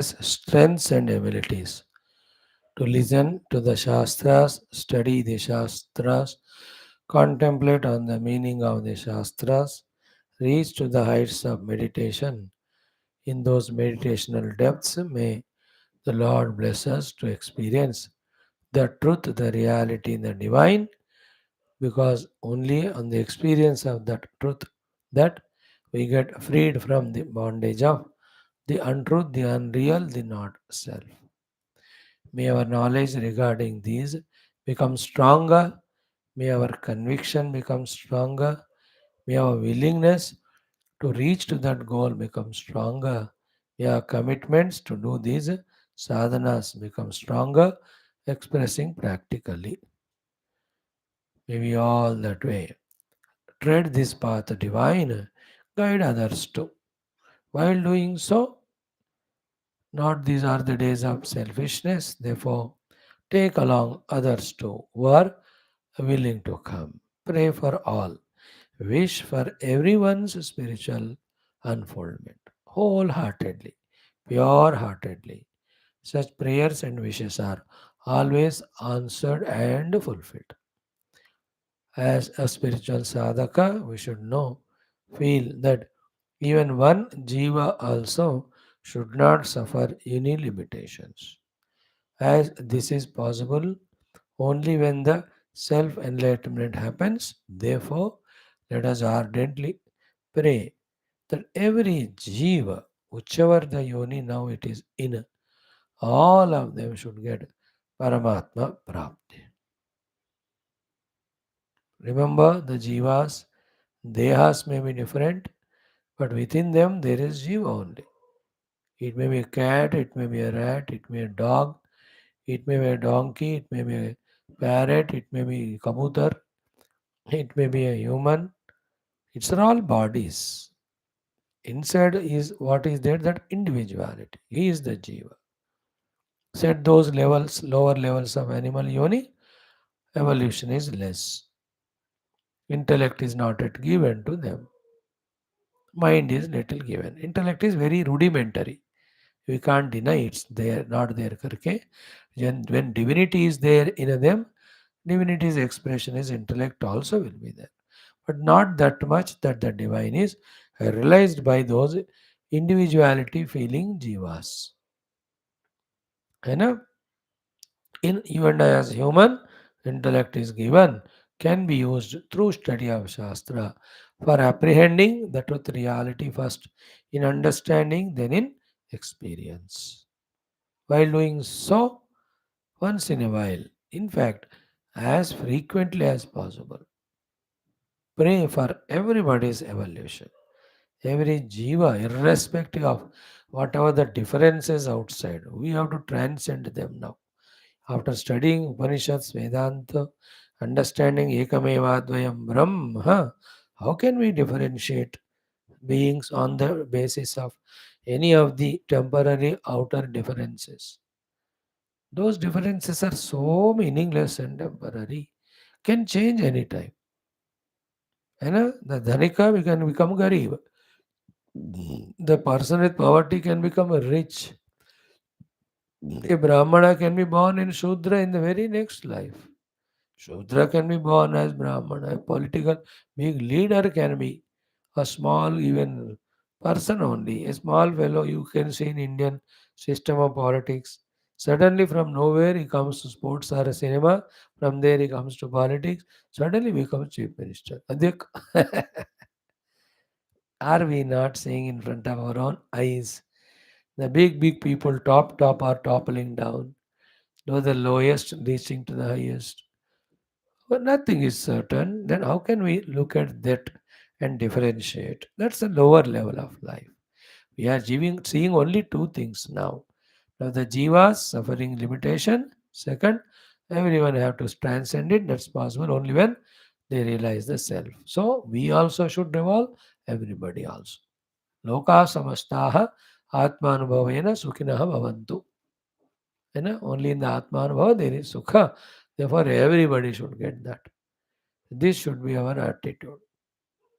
strengths and abilities. To listen to the Shastras, study the Shastras, contemplate on the meaning of the Shastras, reach to the heights of meditation. In those meditational depths, may the Lord bless us to experience the truth, the reality, the divine, because only on the experience of that truth that we get freed from the bondage of the untruth, the unreal, the not self. May our knowledge regarding these become stronger. May our conviction become stronger. May our willingness to reach to that goal become stronger. May our commitments to do these sadhanas become stronger, expressing practically. May we all that way tread this path divine, guide others too. While doing so, not these are the days of selfishness, therefore, take along others too who are willing to come. Pray for all. Wish for everyone's spiritual unfoldment wholeheartedly, pure heartedly. Such prayers and wishes are always answered and fulfilled. As a spiritual sadhaka, we should know, feel that even one jiva also should not suffer any limitations. As this is possible only when the self enlightenment happens, therefore, let us ardently pray that every jiva, whichever the yoni now it is in, all of them should get Paramatma Prapti. Remember, the jivas, dehas may be different, but within them there is jiva only. It may be a cat, it may be a rat, it may be a dog, it may be a donkey, it may be a parrot, it may be kabutar, it may be a human. It's all bodies. Inside is what is there, that individuality. He is the jiva. Set those levels, lower levels of animal yoni, evolution is less. Intellect is not yet given to them. Mind is little given. Intellect is very rudimentary. We can't deny it's there, not there. Karke. When divinity is there in them, divinity's expression is intellect also will be there. But not that much that the divine is realized by those individuality feeling jivas. है ना? In you and I as human, intellect is given, can be used through study of Shastra for apprehending the truth reality first, in understanding, then in experience. While doing so, once in a while, in fact, as frequently as possible, pray for everybody's evolution. Every jiva, irrespective of whatever the differences outside, we have to transcend them now. After studying Upanishads, Vedanta, understanding Ekamevadvayam Brahma, how can we differentiate beings on the basis of any of the temporary outer differences? Those differences are so meaningless and temporary, can change anytime. And the dhanika can become garib. The person with poverty can become rich. A Brahmana can be born in Shudra in the very next life. Shudra can be born as Brahmana. A political big leader can be a small even person only. A small fellow you can see in Indian system of politics. Suddenly from nowhere he comes to sports or a cinema. From there he comes to politics. Suddenly becomes chief minister. Adhyik. Are we not seeing in front of our own eyes? The big people, top are toppling down. Though the lowest reaching to the highest. But nothing is certain. Then how can we look at that and differentiate? That's the lower level of life. We are seeing only two things now. Now the jivas suffering limitation. Second, everyone have to transcend it. That's possible only when they realize the self. So we also should revolve. Everybody also. Loka samastaha atmanubhavena sukhinaha bhavantu. Only in the atmanubhava there is sukha. Therefore, everybody should get that. This should be our attitude.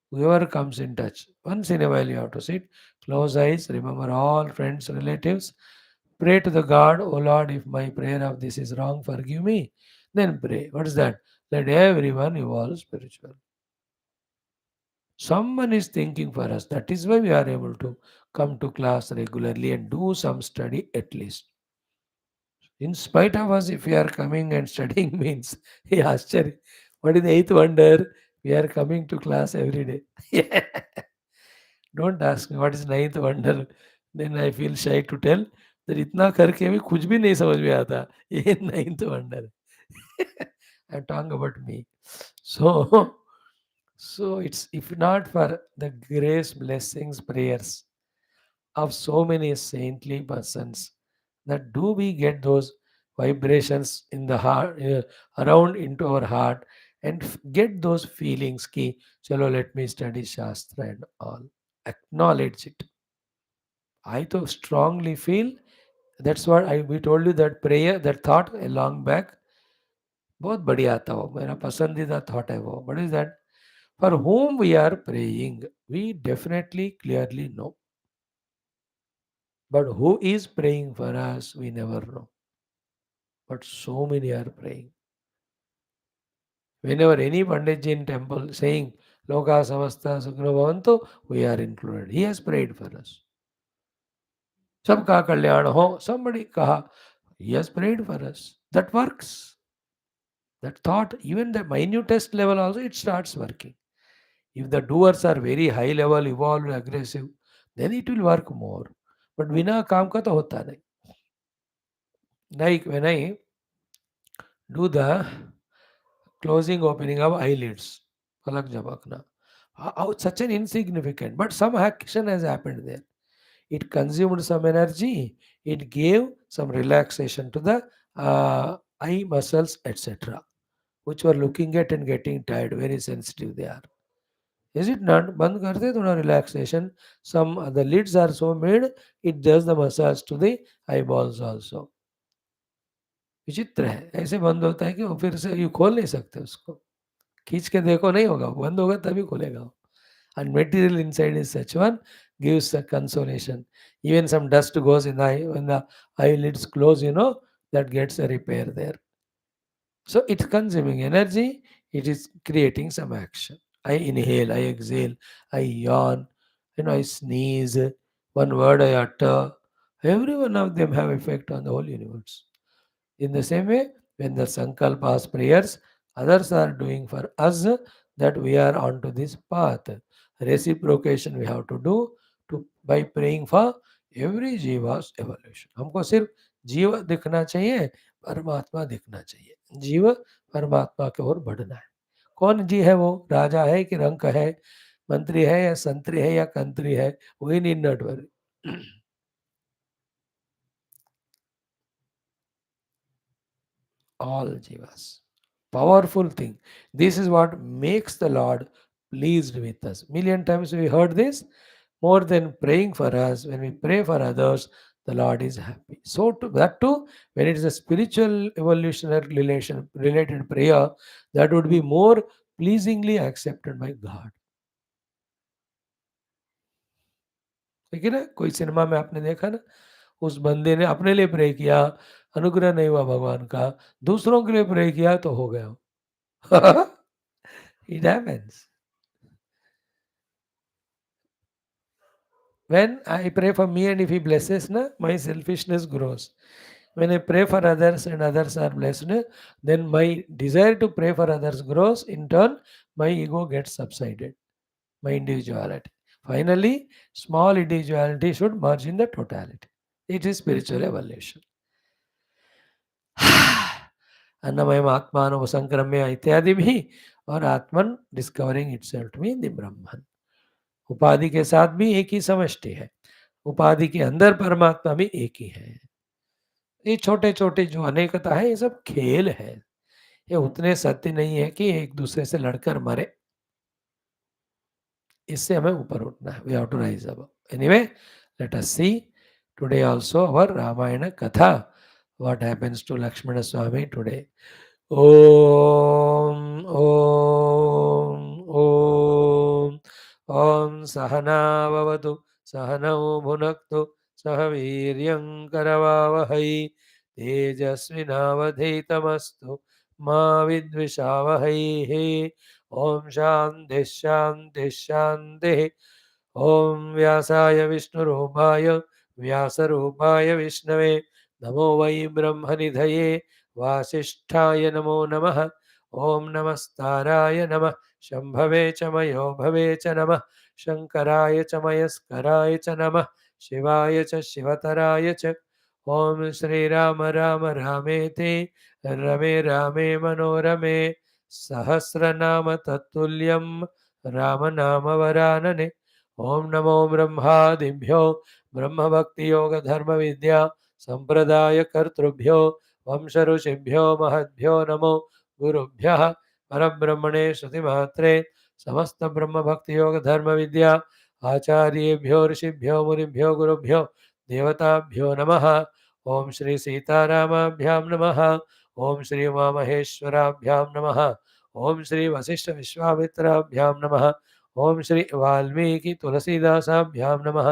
Whoever comes in touch, once in a while you have to sit, close eyes, remember all friends, relatives, Pray to the God, oh Lord, if my prayer of this is wrong, forgive me. Then pray. What is that? Let everyone evolve spiritual. Someone is thinking for us. That is why we are able to come to class regularly and do some study at least. In spite of us, if we are coming and studying means, yeah, Ashchari, what is the eighth wonder? We are coming to class every day. Don't ask me what is ninth wonder. Then I feel shy to tell that इतना करके भी कुछ भी नहीं समझ में आता. ये ninth wonder. I'm talking about me. So, so it's if not for the grace, blessings, prayers of so many saintly persons, that do we get those vibrations in the heart, around into our heart, and get those feelings ki chalo let me study shastra and all, acknowledge it. I तो strongly feel that's what I we told you that prayer, that thought a long back, बहुत बढ़िया था वो, मेरा पसंदीदा thought है वो. What is that? For whom we are praying, we definitely clearly know. But who is praying for us, we never know. But so many are praying. Whenever any Panditji in temple saying Loka Samasta Sukhna Bhavantu, we are included. He has prayed for us. Sabka Kalyan ho, somebody kaha, he has prayed for us. That works. That thought, even the minutest level also, it starts working. If the doers are very high level, evolved, aggressive, then it will work more. But बिना काम का तो होता नहीं. Like when I do the closing opening of eyelids, palak jhabakna, how such an insignificant, but some action has happened there. It consumed some energy, it gave some relaxation to the eye muscles, etc., which were looking at and getting tired, very sensitive they are. Is it not? बंद कर दे थोड़ा relaxation. Some the lids are so made, it does the massage to the eyeballs also. विचित्र है, ऐसे बंद होता है कि वो फिर से यू खोल नहीं सकते उसको. खींच के देखो नहीं होगा, बंद होगा तभी खुलेगा वो. And material inside is such one gives a consolation. Even some dust goes in the eye, when the eyelids close, that gets a repair there. So it's consuming energy, it is creating some action. I inhale, I exhale, I yawn, I sneeze, one word I utter. Every one of them have effect on the whole universe. In the same way, when the Sankalpas prayers, others are doing for us, that we are onto this path. Reciprocation we have to do by praying for every jiva's evolution. हमको सिर्फ जीव दिखना चाहिए, परमात्मा दिखना चाहिए. जीव परमात्मा की ओर बढ़ना है. कौन जी है वो? राजा है कि रंक है, मंत्री है या संतरी है या कंत्री है, we need not worry. All jivas. Powerful thing. This is what makes the Lord pleased with us. Million times we heard this. More than praying for us, when we pray for others, the Lord is happy. So that too, when it is a spiritual evolutionary related prayer, that would be more pleasingly accepted by God. ठीक है ना? कोई cinema में आपने देखा ना, उस बंदे ने अपने लिए प्रे किया, अनुग्रह नहीं हुआ भगवान का, दूसरों के लिए प्रे किया तो हो गया. It happens. When I pray for me and if he blesses, my selfishness grows. When I pray for others and others are blessed, then my desire to pray for others grows. In turn, my ego gets subsided, my individuality. Finally, small individuality should merge in the totality. It is spiritual evolution. अन्नमय आत्मान संक्रम्य इत्यादि भी और Atman discovering itself to be the Brahman. उपाधि के साथ भी एक ही समष्टि है, उपाधि के अंदर परमात्मा भी एक ही है. ये छोटे छोटे जो अनेकता है, ये सब खेल है, ये उतने सत्य नहीं है कि एक दूसरे से लड़कर मरे. इससे हमें ऊपर उठना है. We have to rise above. Anyway, let us see today also our Ramayan katha. What happens to Lakshman Swami today. Om Om Om Om सहना भवतु सहनौ भुनक्तु सह वीर्यं करवावहै तेजस्विनावधीतमस्तु मा विद्विषावहैः। ॐ शान्तिः शान्तिः शान्तिः। ॐ व्यासाय विष्णुरूपाय व्यासरूपाय विष्णवे नमो वै ब्रह्मनिधये वासिष्ठाय नमो नमः। ॐ नमस्ताराय नमः शम्भवे च मयो भवे च नमः शङ्कराय च मयस्कराय च नमः शिवाय च शिवतराय च। ॐ श्रीराम राम रामेति रमे रामे मनोरमे सहस्रनाम तत्तुल्यं रामनामवरानने। ॐ नमो ब्रह्मादिभ्यो ब्रह्मभक्तियोगधर्मविद्या सम्प्रदायकर्तृभ्यो वंशऋषिभ्यो महद्भ्यो नमो गुरुभ्यः परब्रह्मणे श्रुतिमात्रे समस्तब्रह्मभक्तियोगधर्मविद्या आचार्येभ्यो ऋषिभ्यो मुनिभ्यो गुरुभ्यो देवताभ्यो नमः। ओं श्री सीतारामाभ्यां नमः। ओं श्री उमामहेश्वराभ्यां नमः। ओं श्री वसिष्ठ विश्वामित्राभ्यां नमः। ओं श्री वाल्मीकि तुलसीदासाभ्यां नमः।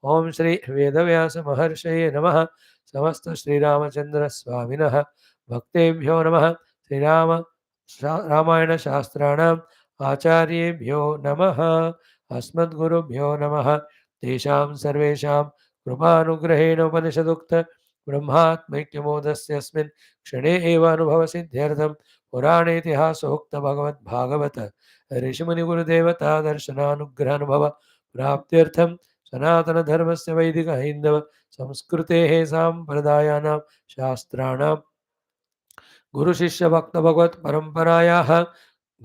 ओं श्री वेदव्यास महर्षये नमः। समस्त श्रीरामचंद्र स्वामिनः भक्तेभ्यो नमः। श्रीराम रामायण शास्त्राणाम् आचार्येभ्यो नमः। अस्मद्गुरुभ्यो नमः। तेषां सर्वेषां कृपानुग्रहेण उपनिषदुक्त ब्रह्मात्मैक्यमोदस्य अस्मिन् क्षणे एव अनुभवसिद्ध्यर्थं पुराणेतिहासोक्त भगवद्भागवत ऋषिमुनिगुरुदेवता दर्शनानुग्रहानुभव प्राप्त्यर्थं सनातनधर्मस्य वैदिकहैन्दव संस्कृतेः साम्प्रदायानां शास्त्राणां गुरुशिष्यभक्तभगवत्परम्परायाः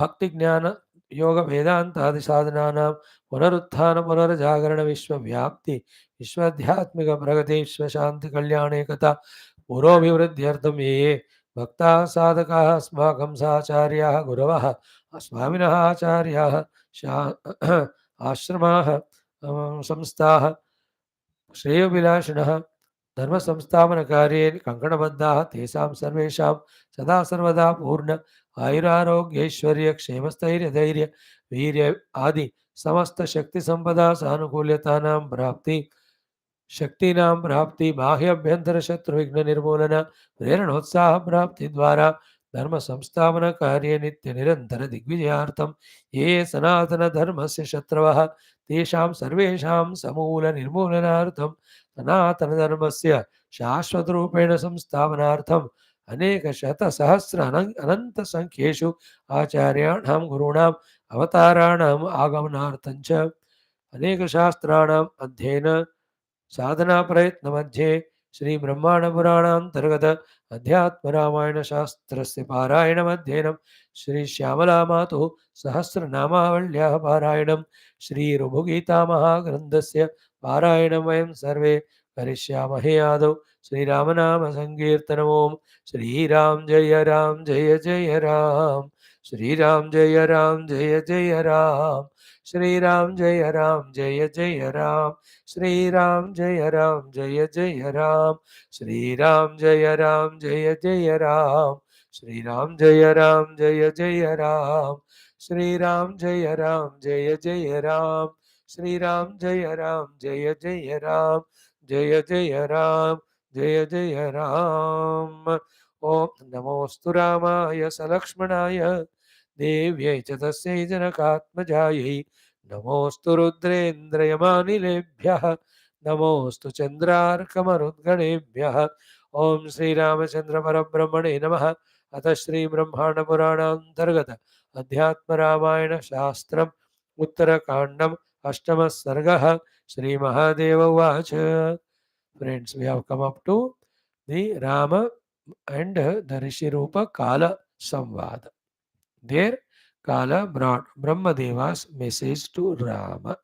भक्तिज्ञानयोगवेदान्तादिसाधनानां पुनरुत्थानपुनर्जागरणविश्वव्याप्ति विश्वाध्यात्मिकप्रगति विश्वशान्तिकल्याणेकता पुरोभिवृद्ध्यर्थं ये ये भक्ताः साधकाः अस्माकं साचार्याः गुरवः स्वामिनः आचार्याः आश्रमाः संस्थाः श्रेयोभिलाषिणः धर्मसंस्थापनकार्ये कङ्कणबद्धाः तेषां सर्वेषां सदा सर्वदा पूर्ण आयुरारोग्यैश्वर्य क्षेमस्थैर्यधैर्य वीर्य आदि समस्त शक्तिसम्पदा सानुकूल्यतानां प्राप्ति शक्तीनां प्राप्ति बाह्याभ्यंतर शत्रु विघ्न निर्मूलन प्रेरणोत्साह प्राप्ति द्वारा धर्म संस्थापन कार्य नित्य निरंतर दिग्विजयार्थम ये सनातन धर्म से शत्रवः तेषां सर्वेषां समूल निर्मूलनार्थम सनातन धर्म से शाश्वत रूपेण संस्थापनार्थम अनेक शत सहस्र अनंत संख्येषु आचार्याणां गुरूणाम् अवताराणाम् आगमनार्थं च अनेक शास्त्राणाम् अध्ययन साधना प्रयत्न मध्ये श्री ब्रह्मांड पुराणांतर्गत अध्यात्म रामायण शास्त्रस्य पारायणमध्ययनं श्री श्यामला मातुः सहस्रनामावल्याः पारायणं श्री ऋभुगीता महाग्रन्थस्य पारायणं वयं सर्वे करिष्यामहे। आदौ श्रीरामनाम संकीर्तनम्। ओम श्रीराम जय जय राम श्रीराम जय राम जय जय राम श्रीराम जय जय राम श्रीराम जय जय राम श्रीराम जय जय राम श्रीराम जय जय राम श्रीराम जय जय राम श्रीराम जय जय राम जय जय राम जय जय राम। ओम नमोस्तु रामाय सलक्ष्मणाय देव्यै च तस्यै जनकात्मजायै नमोस्तु रुद्रेन्द्रयमानिलेभ्यः नमोस्तु चन्द्रार्कमरुद्गणेभ्यः। ओं श्रीरामचन्द्र परब्रह्मणे नमः। अथ श्रीब्रह्माण्डपुराणान्तर्गत अध्यात्मरामायण शास्त्रम् उत्तरकाण्डम् अष्टमः सर्गः। श्रीमहादेव उवाच। Friends, we have come up to the Rama and the Rishi Rupa Kala Samvada. There, Kala brought Brahmadeva's message to Rama,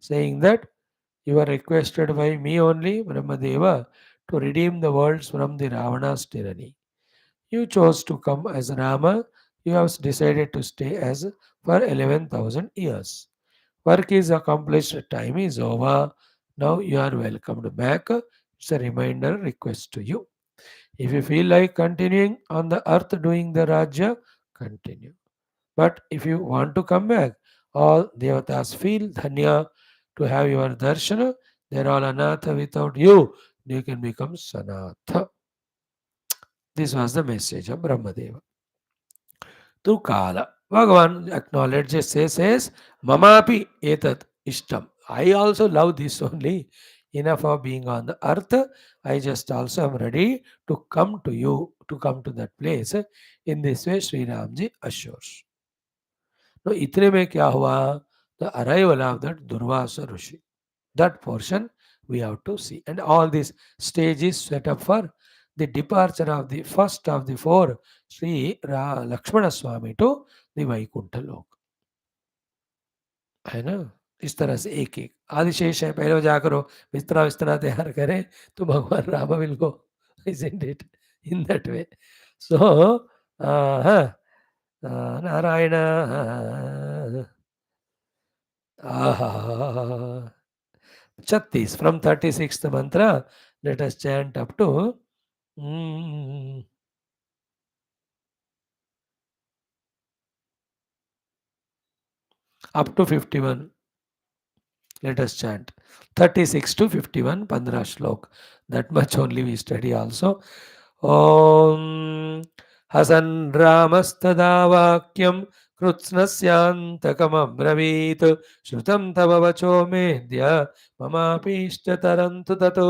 saying that you are requested by me only, Brahmadeva, to redeem the worlds from the Ravana's tyranny. You chose to come as Rama, you have decided to stay as for 11,000 years. Work is accomplished, time is over. Now you are welcomed back. It's a reminder request to you. If you feel like continuing on the earth doing the Rajya, continue. But if you want to come back, all devatas feel dhanya to have your darshana. They're all anatha. Without you, they can become sanatha. This was the message of Brahmadeva. Through Kala, Bhagavan acknowledges, says, Mamapi etat ishtam. I also love this only. Enough of being on the earth. I just also am ready to come to you, to come to that place. In this way, Sri Ramji assures. Now, इतने में क्या हुआ? The arrival of that Durvasa Rishi. That portion we have to see. And all these stages set up for the departure of the first of the four Sri Lakshmana Swami to the Vaikuntha Lok. है ना? इस तरह से एक एक आदिशेष है, पहले जा करो बिस्तरा विस्तरा तैयार करें तो भगवान Ram will go, isn't it? In that way. So, Narayan आहा 36 from 36th mantra, let us chant up to up to 51. Let us chant 36 to 51 15 shlok. That much only we study also. Om Hasan Ramastada Vakyam कृत्स्नस्यान्तकमब्रवीत् श्रुतं तव वचो मेद्य ममापीष्टतरन्तु ततो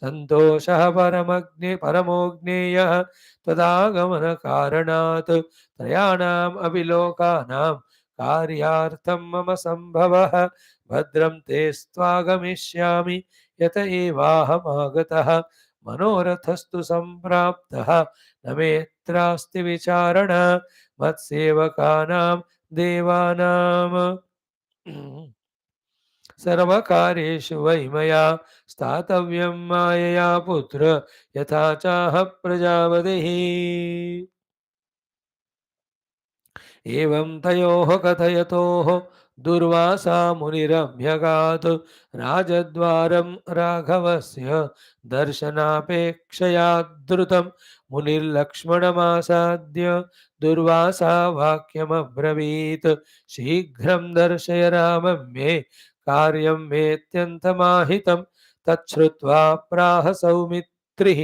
सन्तोषः परमोज्ञेयः त्वदागमनकारणात् त्रयाणाम् अभिलोकानां कार्यार्थं मम सम्भवः भद्रं ते स्वागमिष्यामि यत एवाहमागतः मनोरथस्तु सम्प्राप्तः न मेऽत्रास्ति विचारण मत्सेवकानां देवानां सर्वकार्येषु वै मया स्थातव्यं मायया पुत्र यथा चाह प्रजापतिः एवं तयोः कथयतोः दुर्वासा मुनिरभ्यगात् राजद्वारं राघवस्य दर्शनापेक्षया द्रुतं मुनिर्लक्ष्मणमासाद्य दुर्वासा वाक्यमब्रवीत् शीघ्रं दर्शय रामं मे कार्यं मेऽत्यन्तमाहितं तच्छ्रुत्वा प्राह सौमित्रिः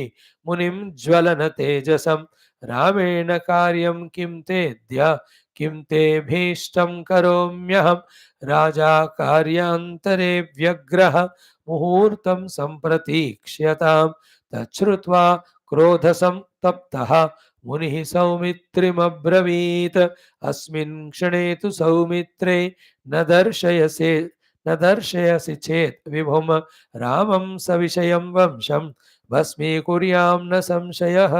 मुनिं ज्वलनतेजसं रामेण कार्यं किं तेद्य किं तेभीष्टं करोम्यहं राजा कार्यान्तरे व्यग्रः मुहूर्तं सम्प्रतीक्ष्यतां तच्छ्रुत्वा क्रोधसंतप्तः मुनिः सौमित्रिमब्रवीत् अस्मिन् क्षणे तु सौमित्रे न दर्शयसि चेत् विभुं रामं सविषयं वंशं भस्मीकुर्यां न संशयः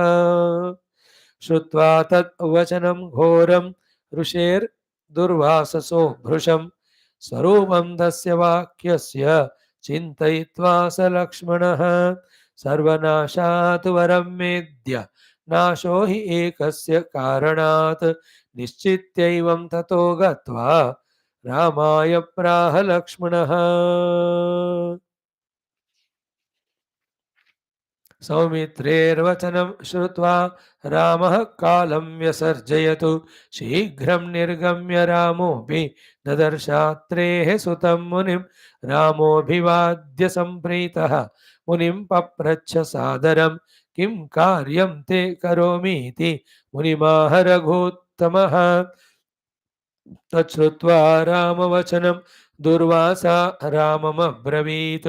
श्रुत्वा तत् वचनं घोरं ऋषेर्दुर्वाससो भृशं स्वरूपं तस्य वाक्यस्य चिन्तयित्वा स लक्ष्मणः सर्वनाशात् वरं मेद्य नाशो हि एकस्य कारणात् निश्चित्यैवं ततो गत्वा रामाय प्राह लक्ष्मणः सौमित्रेर्वचनं श्रुत्वा रामः कालं व्यसर्जयतु शीघ्रं निर्गम्य रामोऽपि ददर्शात्रेः सुतं मुनिं रामोऽभिवाद्य सम्प्रीतः मुनिं पप्रच्छ सादरं किं कार्यं ते करोमीति मुनिमाह रघुत्तमः तच्छ्रुत्वा रामवचनं दुर्वासा राममब्रवीत्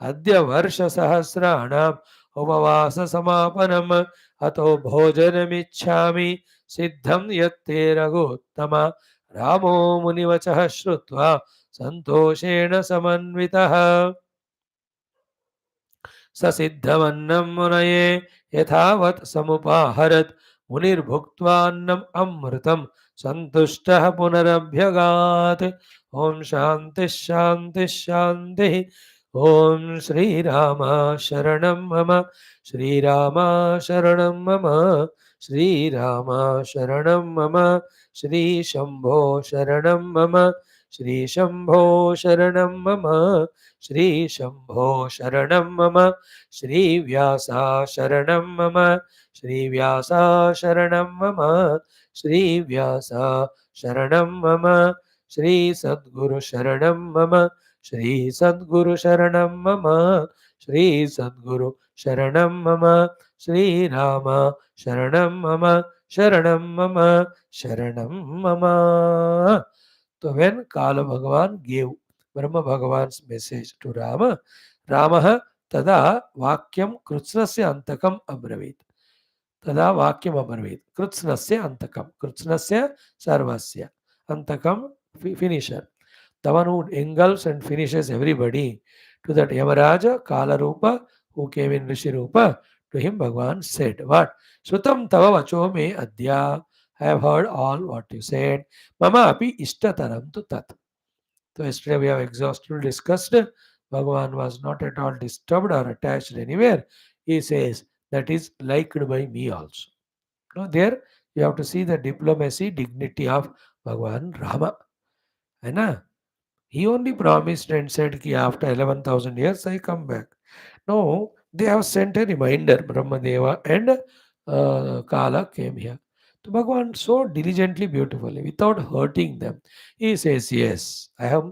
अद्य वर्षसहस्राणाम् उपवाससमापनम् अतो भोजनमिच्छामि सिद्धं यत्ते रघुत्तम रामो मुनिवचः श्रुत्वा सन्तोषेण समन्वितः ससिद्धमन्नं मुनये यथावत् समुपाहरत् मुनिर्भुक्त्वान्नम् अमृतं सन्तुष्टः पुनरभ्यगात् ॐ शान्तिः शान्तिः शान्तिः ॐ श्रीराम शरणं मम श्रीराम शरणं मम श्रीराम शरणं मम श्रीशम्भो शरणं मम श्रीशम्भो शरणं मम श्रीशम्भो शरणं मम श्रीव्यासा शरणं मम श्रीव्यासा शरणं मम श्रीव्यासा शरणं मम श्रीसद्गुरु शरणं मम Shri Sadguru Sharanam Mama, Shri Sadguru Sharanam Mama, Shri Rama Sharanam Mama, Sharanam Mama, Sharanam Mama. So when Kala Bhagavan gave Brahma Bhagavan's message to Rama, Rama tada vakyam krutsnasya antakam abravit. Tada vakyam abravit. Krutsnasya antakam. Krutsnasya sarvasya. Antakam finisher. The one who engulfs and finishes everybody. To that Yamaraja, Kala Rupa, who came in Rishi Rupa, to him Bhagavan said, what? Sutam tava vacho me adya. I have heard all what you said. Mama api ishtataram tu tat. So yesterday we have exhaustively discussed. Bhagavan was not at all disturbed or attached anywhere. He says that is liked by me also. Now there you have to see the diplomacy, dignity of Bhagavan Rama. है ना? He only promised and said कि after 11,000 years I come back. No, they have sent a reminder. Brahmadeva and Kala came here. So Bhagavan so diligently, beautifully, without hurting them, he says, yes, I have,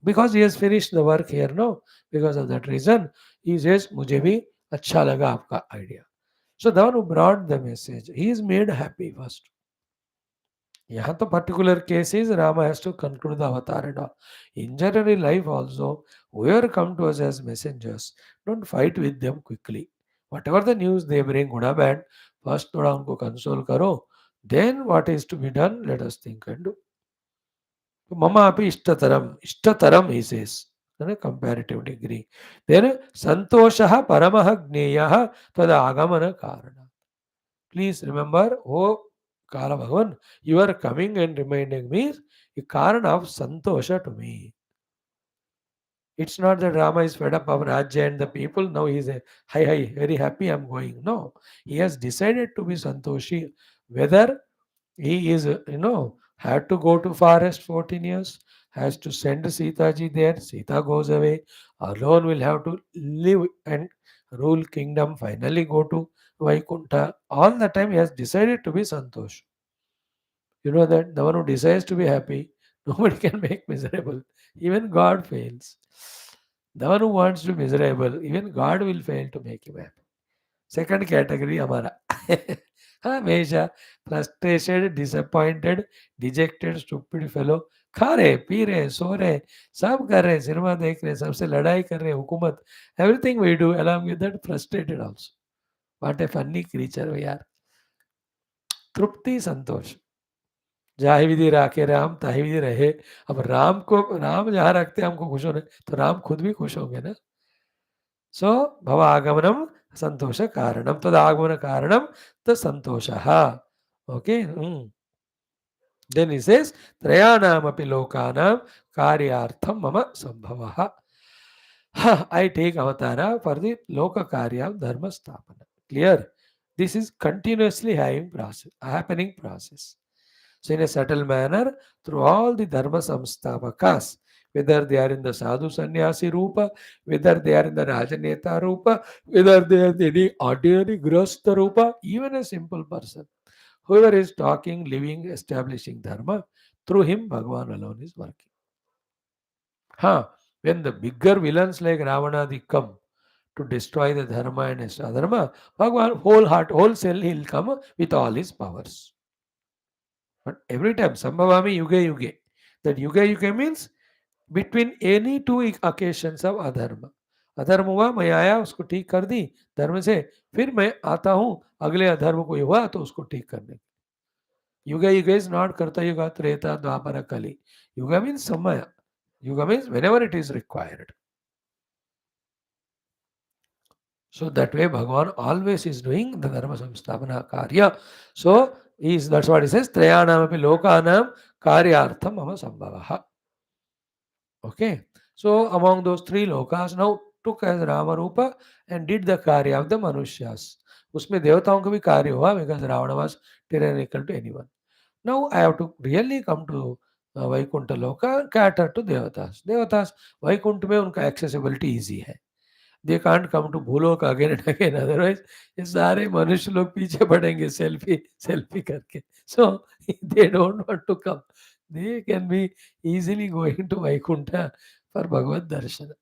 because he has finished the work here, no? Because of that reason, he says, मुझे भी अच्छा लगा आपका idea. So the one who brought the message, he is made happy first. यहाँ तो particular cases Rama has to conclude the avatar and all. In general life also, whoever come to us as messengers, don't fight with them quickly. Whatever the news they bring, good or bad, first थोड़ा उनको console करो. Then what is to be done, let us think and do. तो मम अपि इष्टतरम he says, comparative degree. Then संतोषः परमः ज्ञेयः तद आगमन कारणम्. Please remember, oh Kala Bhagavan, you are coming and reminding me a Karana of Santosha to me. It's not that Rama is fed up of Rajya and the people. Now he is a hi, very happy I'm going. No, he has decided to be Santoshi. Whether he is, had to go to forest 14 years, has to send Sita ji there. Sita goes away. Alone will have to live and rule kingdom. Finally go to Vaikunta. All the time he has decided to be Santosh. You know that the one who desires to be happy, nobody can make miserable. Even God fails. The one who wants to be miserable, even God will fail to make him happy. Second category, हमारा हमेशा frustrated, disappointed, dejected, stupid fellow, खा रहे, P रहे, सो रहे, सब कर रहे, cinema देख रहे, सबसे लड़ाई कर रहे, हुकूमत, everything we do along with that frustrated also. What a funny creature we are. तृप्ति संतोष, जाहि विधि राखे राम ताहि विधि रहे. अब राम जहाँ रखते हैं हमको खुश होने, तो राम खुद भी खुश होंगे ना. सो भव आगमनम संतोष कारणम, तद आगमन कारणम तद संतोषः. Okay. Then he says, Trayanam api lokanam karyartham mama sambhavah. I take avatara for the loka karya dharma stapana. Clear? This is continuously happening process. So in a subtle manner, through all the dharma samsthapakas, whether they are in the sadhu sannyasi rupa, whether they are in the rajaneta rupa, whether they are in any ordinary grahastha rupa, even a simple person, whoever is talking, living, establishing dharma, through him Bhagavan alone is working. When the bigger villains like Ravana come to destroy the dharma and adharma, Bhagavan wholesale he'll come with all his powers. But every time, Sambhavami Yuge Yuge. That Yuge Yuge means between any two occasions of अधर्म. अधर्म हुआ, मैं आया, उसको ठीक कर दी धर्म से, फिर मैं आता हूं अगले अधर्म कोई हुआ तो उसको ठीक करने. Yuga Yuga is not Karta Yuga, Treta, Dwapara, Kali. Yuga means Samaya. Yuga means whenever it is required. So that way Bhagavan always is doing the Dharma Samstapana Karya. So that's what he says, Trayanam api lokanam karyartham mama sambhavaha. Okay. So among those three lokas, now took as Rama Rupa and did the karya of the Manusyas. उसमें देवताओं का भी कार्य हुआ, because Ravana was tyrannical to anyone. Now I have to really come to Vaikuntha Loka, cater to Devatas. Devatas, Vaikuntha में उनका accessibility easy है. They can't come to Bhulok again and again. Otherwise, ये सारे मनुष्य लोग पीछे पड़ेंगे selfie करके. So they don't want to come. They can be easily going to Vaikuntha for Bhagavad Darshana.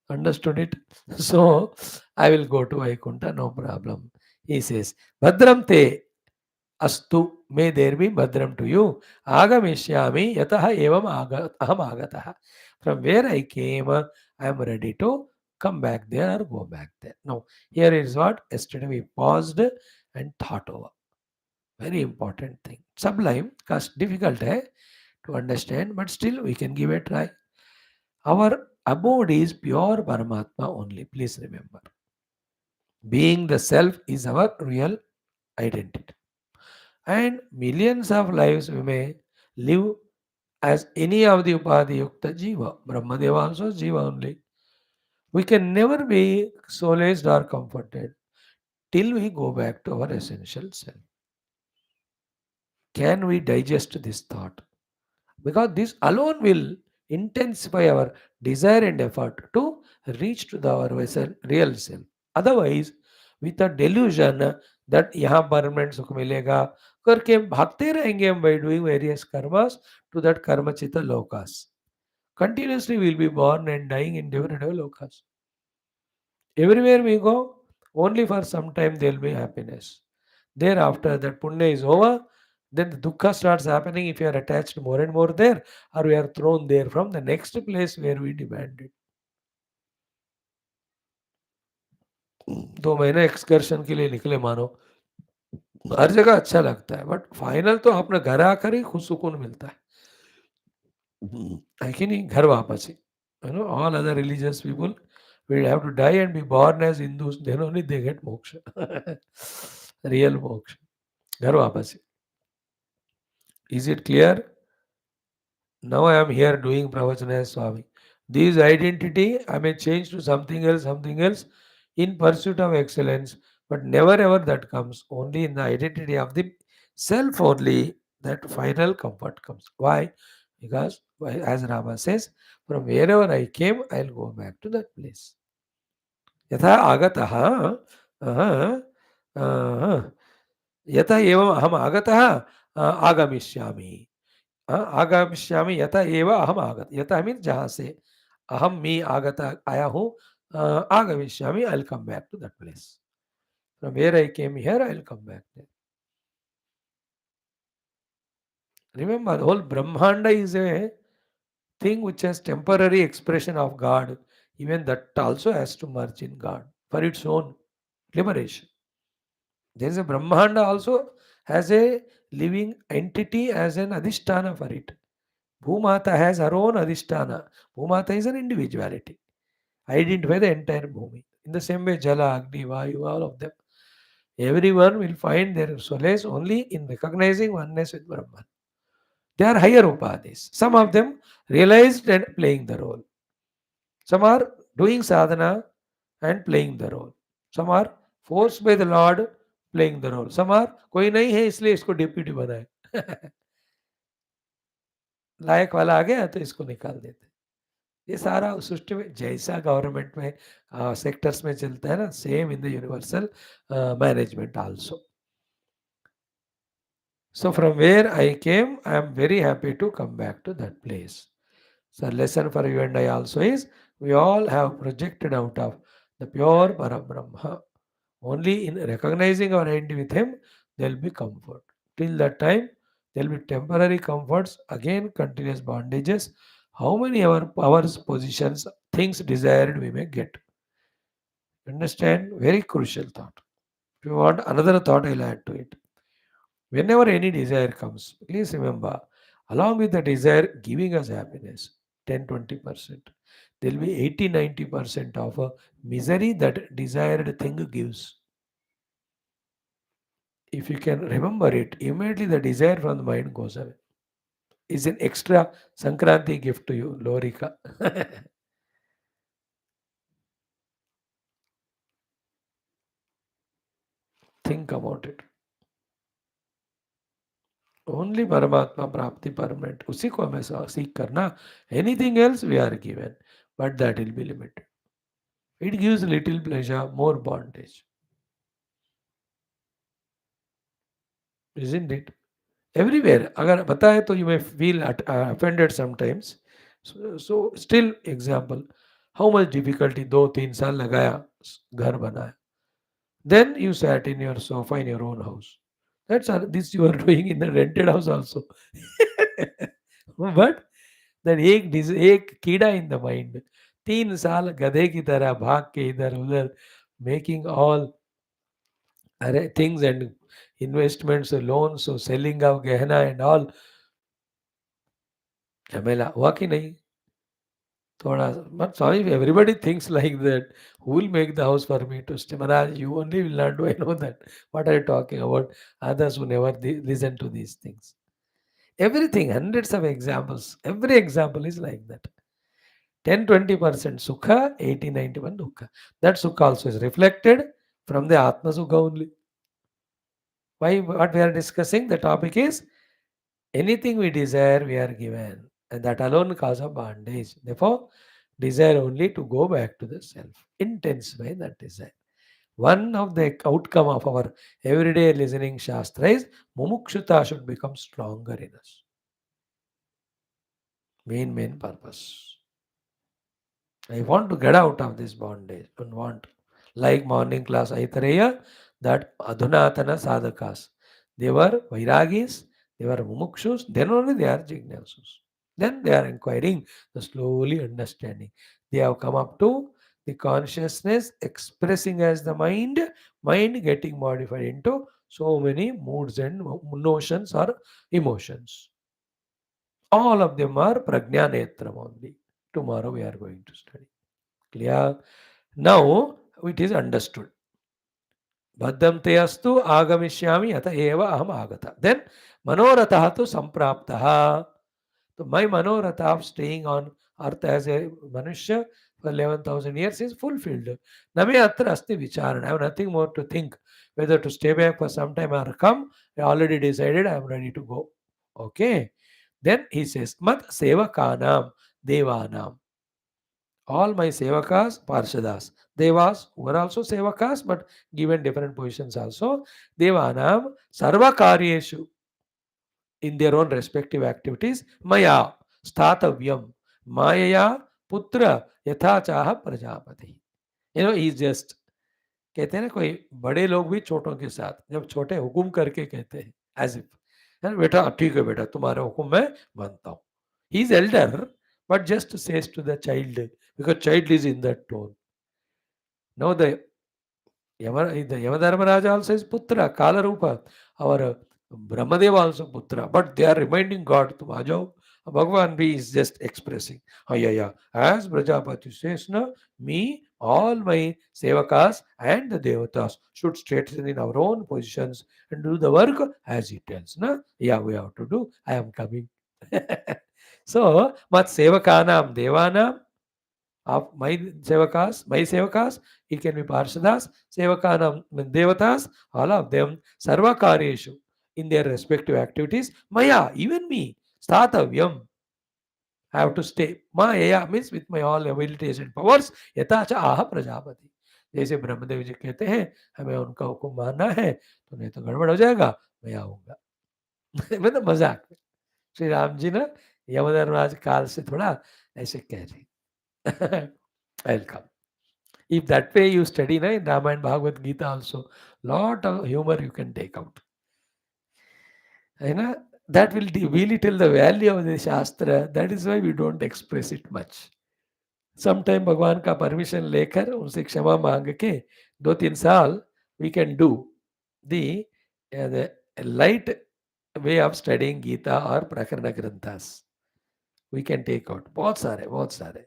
Understood it? So I will go to Vaikunta, no problem. He says, Bhadram te astu, may there be Bhadram to you. Agamishyami yataha evam aham agataha. From where I came, I am ready to come back there or go back there. Now, here is what yesterday we paused and thought over. Very important thing. Sublime, cause difficult to understand, but still we can give a try. Our abode is pure Paramatma only. Please remember. Being the self is our real identity. And millions of lives we may live as any of the Upadhi Yukta Jiva. Brahmadeva also Jiva only. We can never be solaced or comforted till we go back to our essential self. Can we digest this thought? Because this alone will intensify our desire and effort to reach to our real self. Otherwise, with a delusion that यहाँ permanent सुख मिलेगा करके भागते रहेंगे हम by doing various karmas to that karmachita lokas. Continuously we will be born and dying in different lokas. Everywhere we go, only for some time there will be happiness. Thereafter, that punya is over, then the dukkha starts happening if you are attached more and more there, or we are thrown there from the next place where we demanded. 2 महीने excursion के लिए निकले मानो, हर जगह अच्छा लगता है, but final तो अपने घर आकर ही खुद सुकून मिलता है कि नहीं? घर वापस ही. All other religious people will have to die and be born as Hindus, then only they get moksha. Real moksha. घर वापस ही. Is it clear? Now I am here doing pravachana as Swami. This identity I may change to something else in pursuit of excellence, but never ever that comes. Only in the identity of the self only that final comfort comes. Why? Because as Rama says, from wherever I came, I'll go back to that place. यथा आगतः यथा एवं अहम आगतः आगमिष्यामि. आगमिष्यामि यथा एव अहम आगत. यथा मीन्स जहाँ से अहम मी आगत आया हूँ, आगमिष्यामि, I will come back to that place. From where I came here I will come back there. Remember, the whole Brahmaanda is a thing which has temporary expression of God. Even that also has to merge in God for its own liberation. There is a Brahmaanda also has a living entity as an adhisthana for it. Bhumata has her own adhisthana. Bhumata is an individuality. Identify the entire Bhumi. In the same way, Jala, Agni, Vayu, all of them. Everyone will find their solace only in recognizing oneness with Brahman. They are higher upadhis. Some of them realized and playing the role. Some are doing sadhana and playing the role. Some are forced by the Lord playing the role. Some are कोई नहीं है इसलिए इसको deputy बनाए. लायक वाला आ गया तो इसको निकाल देते. ये सारा सृष्टि में जैसा गवर्नमेंट में सेक्टर्स में चलता है ना, same in the universal management also. So from where I came, I am very happy to come back to that place. So lesson for you and I also is, we all have projected out of the pure Parabrahma. Only in recognizing our identity with Him, there will be comfort. Till that time, there will be temporary comforts, again continuous bondages. How many our powers, positions, things desired we may get. Understand? Very crucial thought. If you want another thought, I'll add to it. Whenever any desire comes, please remember, along with the desire giving us happiness, 10-20%, there will be 80-90% of a misery that desired thing gives. If you can remember it, immediately the desire from the mind goes away. It's an extra Sankranti gift to you, Lorika. Think about it. Only Paramatma Prapti permanent. उसी को हमें सीख करना. Anything else we are given, but that will be limited. It gives little pleasure, more bondage. Isn't it? Everywhere. अगर बताए तो you may feel offended sometimes. So still example, how much difficulty 2-3 साल लगाया घर बनाया. Then you sat in your sofa in your own house. This you are doing in the rented house also. But then एक कीड़ा in the mind. 3 साल गधे की तरह भाग के इधर उधर making all things and investments, loans, so selling of गहना and all. झमेला हुआ कि नहीं? थोड़ा but sorry, everybody thinks like that. Who will make the house for me to stay? Maharaj, you only will not do. I know that. What are you talking about? Others who never listen to these things. Everything, hundreds of examples. Every example is like that. 10-20% sukha, 80-91 dukkha. That sukha also is reflected from the Atma Sukha only. Why? What we are discussing, the topic is anything we desire, we are given. And that alone cause of bondage. Therefore, desire only to go back to the self. Intensify that desire. One of the outcome of our everyday listening Shastra is mumukshata should become stronger in us. Main purpose. I want to get out of this bondage and want, like morning class Aitareya, that Adhunatana sadhakas. They were Vairagis, they were Mumukshus, then only they are Jignasus. Then they are inquiring, the slowly understanding. They have come up to the consciousness expressing as the mind getting modified into so many moods and notions or emotions. All of them are Prajnanetram only. Tomorrow we are going to study. Clear? Now it is understood. Baddham te astu agamishyami yata eva aham agata. Then manoratah tu sampraptaha. So my manoratha of staying on earth as a manushya for 11,000 years is fulfilled. Name atra asti vicharan. I have nothing more to think whether to stay back for some time or come. I already decided I am ready to go. Okay. Then he says, Mat sevakanam devanam. All my sevakas, parshadas, devas were also sevakas, but given different positions also. Devanam sarvakaryeshu, in their own respective activities. Maya statavyam, Mayaya putra yatha chaha prajapati. He's just, कहते हैं ना कोई बड़े लोग भी छोटों के साथ जब छोटे हुकुम करके कहते हैं एज इफ बेटा ठीक है बेटा तुम्हारे हुकुम मैं मानता हूँ. He is Elder but just says to the child, because child is in that tone. Now the Yamadharmaraja also is Putra, Kalarupa, our Brahmadeva also Putra, but they are reminding God to Ajao. Bhagavan B is just expressing. Oh, yeah. As Brajapati says, no, me, all my Sevakas and the Devatas should straighten in our own positions and do the work as he tells. No? Yeah, we have to do. I am coming. So, Mat Sevakanam Devanam, of my sevakas, it can be parshadas, sevakanam devatas, all of them, sarvakaryeshu, in their respective activities, maya, even me, statavyam, I have to stay. Maya means with my all abilities and powers, यथाचा आह प्रजापति. जैसे ब्रह्मदेव जी कहते हैं हमें उनका हुक्म मानना है तो नहीं तो गड़बड़ हो जाएगा, मैं आऊंगा. मतलब मजाक में श्री राम जी ना यमधर्मराज काल से थोड़ा ऐसे कह रहे. I'll come. If that way you study na, in Rama and Bhagavad Gita also, lot of humor you can take out. That will really tell the value of the Shastra. That is why we don't express it much. Sometime भगवान का permission लेकर उनसे क्षमा मांग के 2-3 साल we can do the light way of studying Gita or Prakarana Granthas. We can take out. बहुत सारे.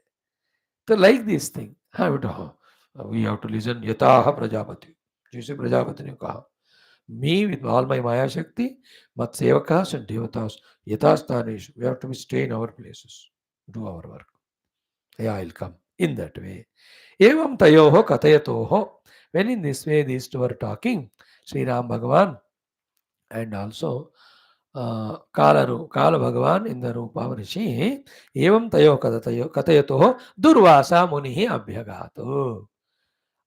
So like this thing, we have to listen. Yataha Prajapati. जैसे प्रजापति ने कहा, me with all my Maya Shakti, mat sevakas and devatas, yathastanesh, we have to stay in our places, do our work. Yeah, I'll come. In that way. Evam tayoho katayatoho. When in this way these two are talking, Sri Ram Bhagavan and also Kala Bhagavan in the Rupa of Rishi, Evam tayo katayatoho Durvasa Munihi Abhyagato.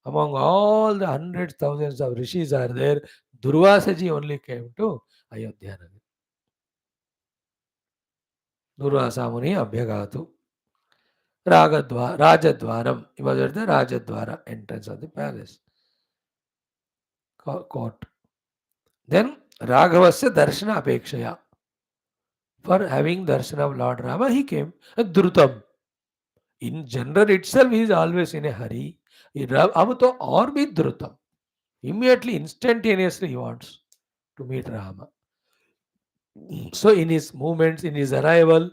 Among all the hundreds, thousands of rishis are there, Durvasa ji only came to Ayodhya. Durvasa Muni Abhyagatu. Rajadwaram. He was at the Rajadwara entrance of the palace court. Then Raghavasya darshana apekshaya. For having darshan of Lord Rama, he came. Drutam. In general itself, he is always in a hurry. अब तो और भी द्रुतम. Immediately, instantaneously, he wants to meet Rama. So, in his movements, in his arrival,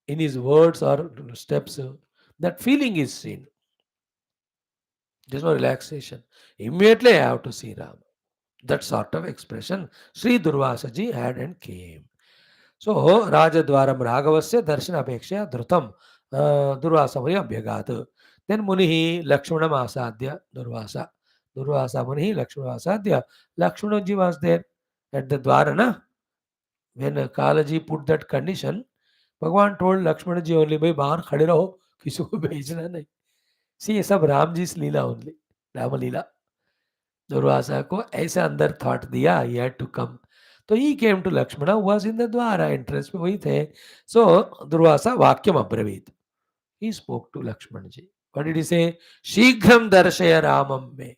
in his words or steps, that feeling is seen. There's no relaxation. Immediately, I have to see Rama. That sort of expression Sri Durvasa ji had and came. So, Rajadwaram Raghavasya Darshana Apekshaya Dhrutam Durvasa Muni Abhyagat. Then Munihi Lakshmana Asadhya Durvasa. Durvasa Munihi Lakshmana Asadhya. Lakshmana ji was there at the Dwarana. When Kalaji put that condition, भगवान told Lakshman जी only, भाई बाहर खड़े रहो, किसी को भेजना नहीं. See, ये सब राम जी की लीला only, राम लीला. दुर्वासा को ऐसे अंदर थॉट दिया, he had to come. तो he came to Lakshman was in the dwara entrance में वही थे. सो दुर्वासा वाक्यम अब्रवीत. He spoke to Lakshman ji. What did he say? शीघ्रम दर्शय रामम में.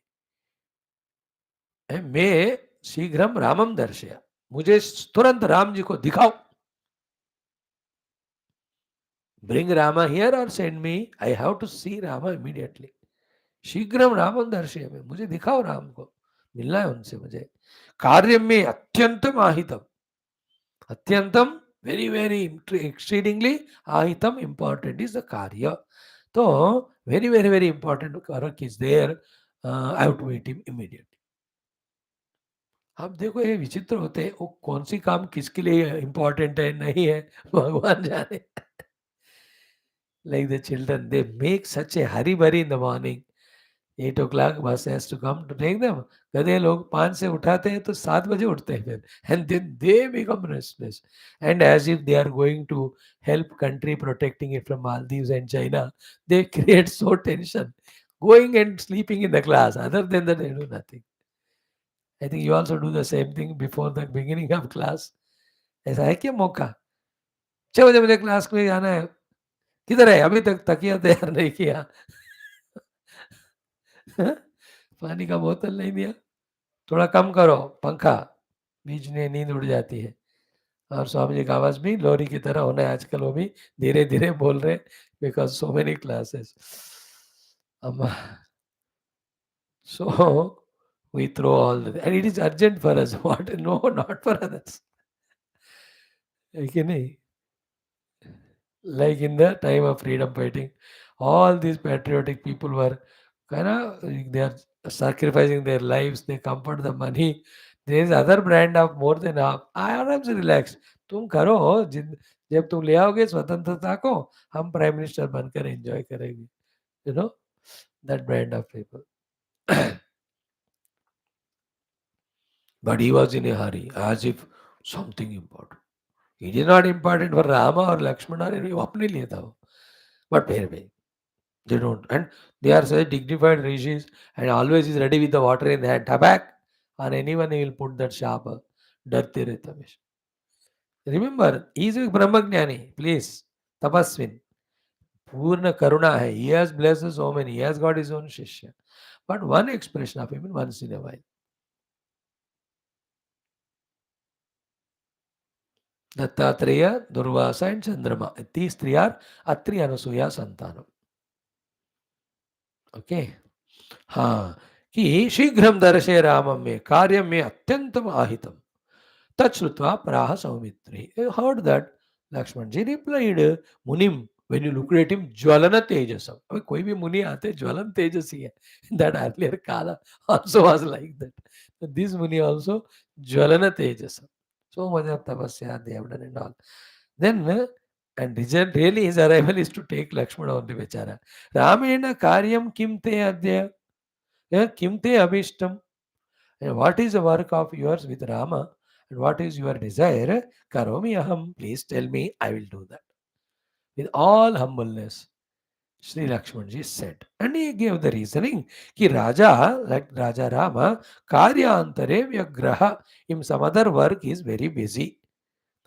मैं शीघ्रम रामम दर्शय. मुझे तुरंत राम जी को दिखाओ. ब्रिंग रामा हियर और send me. I have to see Rama immediately. शीघ्रम रामम दर्शय में. मुझे दिखाओ राम को. मिलना है उनसे मुझे. कार्य में अत्यंतम आहितम. अत्यंतम very very exceedingly ahitam important is the karya. So very very very important karak is there. I have to meet him immediately. अब देखो ये विचित्र होते हैं. वो कौन सी काम किसके लिए इम्पोर्टेंट है नहीं है भगवान जाने. Like the children, they make such a hurry burry in the morning. 8 o'clock bus has to come to take them. गधे लोग 5 से उठाते हैं तो 7 बजे उठते हैं फिर. And then they become restless. And as if they are going to help country protecting it from Maldives and China, they create so tension. Going and sleeping in the class. Other than that, they do nothing. I think you also do the same thing before the beginning of class. ऐसा है क्या मौका? 6 बजे मुझे class में जाना है. किधर है? अभी तक तकिया तैयार नहीं किया. पानी का बोतल नहीं दिया. थोड़ा कम करो पंखा. बीच में नींद उड़ जाती है. और स्वामी जी का आवाज भी लोरी की तरह होना है आजकल. वो भी धीरे धीरे बोल रहे because so many classes. So we throw all the, and it is urgent for us. What? No, not for others. है कि नहीं? Like in the time of freedom fighting, all these patriotic people were kind of, they are sacrificing their lives. They come for the money. There is other brand of more than half. I आराम से relax. तुम करो. जब तुम ले आओगे स्वतंत्रता को, हम प्राइम मिनिस्टर बनकर एंजॉय करेंगे. You know that brand of people. But he was in a hurry, as if something important. It is not important for Rama or Lakshmana. वो अपने लिए था वो. But फिर भी they don't, and they are such dignified rishis, and always is ready with the water in the hand. Tabak on anyone he will put that sharp. डरते रहता हमेशा. Remember, he is a Brahmagnani, please. Tapaswin. Purna Karuna hai. He has blessed so many. He has got his own Shishya. But one expression of him in once in a while. Dattatreya, Durvasa and Chandrama. These three are Atri Anasuya Santanam. Okay. हाँ कि शीघ्रम दर्शे रामम में कार्य में अत्यंतम आहितम. तच्छ्रुत्वा प्राह Saumitri. Heard that Lakshman ji replied, Munim, when you look at him, ज्वलन तेजसम. अबे कोई भी मुनि आते ज्वलन तेजसी है. That earlier Kala also was like that. So this Muni also ज्वलन तेजसam. So much of tapasya they have done and all. Then and really his arrival is to take Lakshmana only bechara. Ramena karyam kim te adya. Kim te abhishtam. And what is the work of yours with Rama? And what is your desire? Karomi aham. Please tell me, I will do that. With all humbleness, Sri Lakshmanji said. And he gave the reasoning ki Raja, like Raja Rama, karyantare vyagraha. In some other work, he is very busy.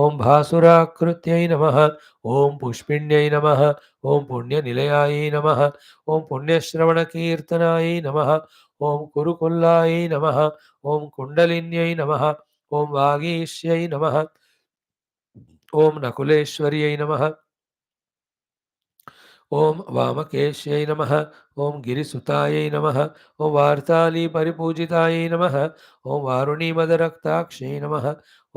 ॐ भासुराकृत्यै नमः। ॐ पुष्पिण्यै नमः। ॐ पुण्यनिलयायै नमः। ॐ पुण्यश्रवणकीर्तनायै नमः। ॐ कुरुकुल्लायै नमः। ॐ कुण्डलिन्यै नमः। ॐ वागीश्यै नमः। ॐ नकुलेश्वर्यै नमः। ॐ वामकेश्यै नमः। ॐ गिरिसुतायै नमः। ॐ वार्तालीपरिपूजितायै नमः। ॐ वारुणीमदरक्ताक्ष्यै नमः।